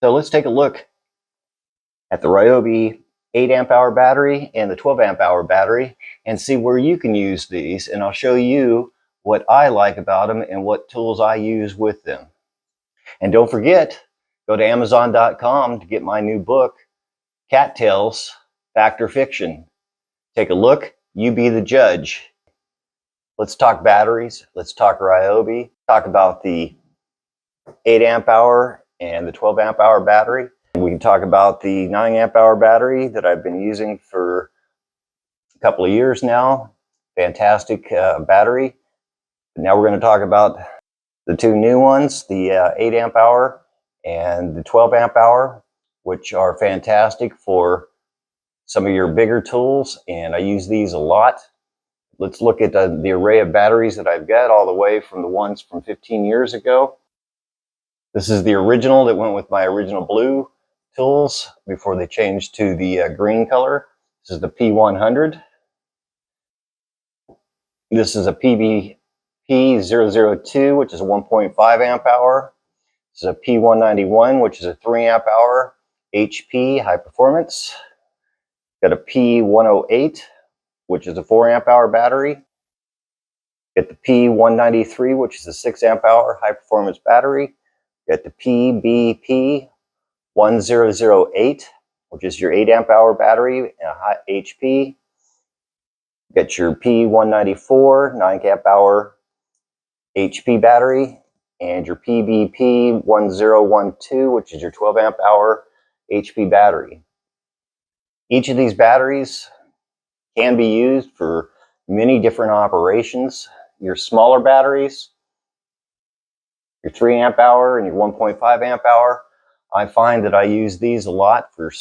So let's take a look at the Ryobi 8 amp hour battery and the 12 amp hour battery and see where you can use these, and I'll show you what I like about them and what tools I use with them. And don't forget, go to Amazon.com to get my new book, Cattails, Fact or Fiction. Take a look, you be the judge. Let's talk batteries, let's talk Ryobi, talk about the 8 amp hour and the 12 amp hour battery. We can talk about the 9 amp hour battery that I've been using for a couple of years now. Fantastic battery. Now we're going to talk about the two new ones, the 8 amp hour and the 12 amp hour, which are fantastic for some of your bigger tools, and I use these a lot. Let's look at the array of batteries that I've got, all the way from the ones from 15 years ago. This is the original that went with my original blue tools before they changed to the green color. This is the P100. This is a P002, which is a 1.5 amp hour. This is a P191, which is a 3 amp hour HP high performance. Got a P108, which is a 4 amp hour battery. Got the P193, which is a 6 amp hour high performance battery. Got the PBP1008, which is your 8 amp hour battery and a high HP. Got your P194 9 amp hour HP battery, and your PBP1012, which is your 12 amp hour HP battery. Each of these batteries can be used for many different operations. Your smaller batteries, your 3 amp hour and your 1.5 amp hour, I find that I use these a lot for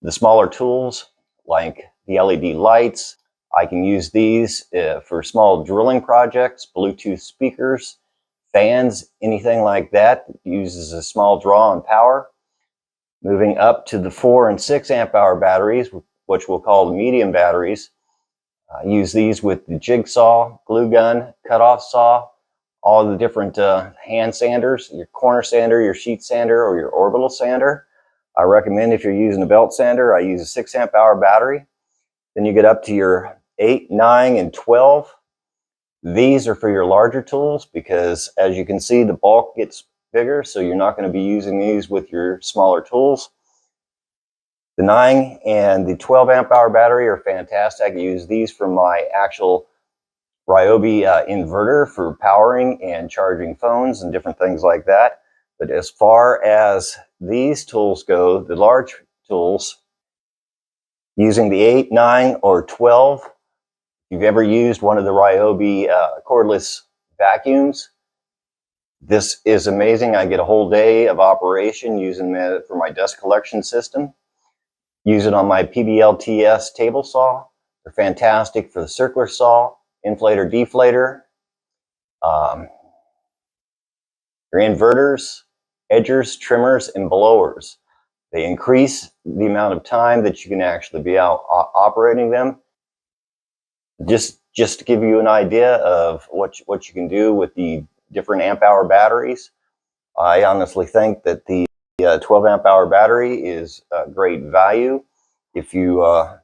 the smaller tools like the LED lights. I can use these for small drilling projects, Bluetooth speakers, fans, anything like that that uses a small draw on power. Moving up to the 4 and 6 amp hour batteries, which we'll call the medium batteries. I use these with the jigsaw, glue gun, cut-off saw, all the different hand sanders, your corner sander, your sheet sander, or your orbital sander. I recommend, if you're using a belt sander, I use a 6 amp hour battery. Then you get up to your 8, 9, and 12. These are for your larger tools because, as you can see, the bulk gets bigger, so you're not going to be using these with your smaller tools. The 9 and the 12 amp hour battery are fantastic. I use these for my actual Ryobi inverter for powering and charging phones and different things like that. But as far as these tools go, the large tools, using the 8, 9, or 12, if you've ever used one of the Ryobi cordless vacuums, this is amazing. I get a whole day of operation using that for my dust collection system. Use it on my PBLTS table saw. They're fantastic for the circular saw, inflator, deflator, your inverters, edgers, trimmers, and blowers. They increase the amount of time that you can actually be out operating them. Just to give you an idea of what you can do with the different amp hour batteries, I honestly think that the 12 amp hour battery is a great value. If you are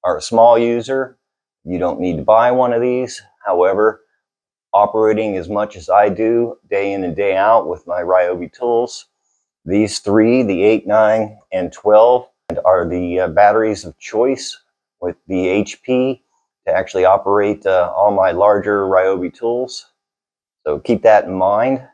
a small user, you don't need to buy one of these. However, operating as much as I do day in and day out with my Ryobi tools, these three, the 8, 9, and 12, are the batteries of choice with the HP to actually operate all my larger Ryobi tools. So keep that in mind.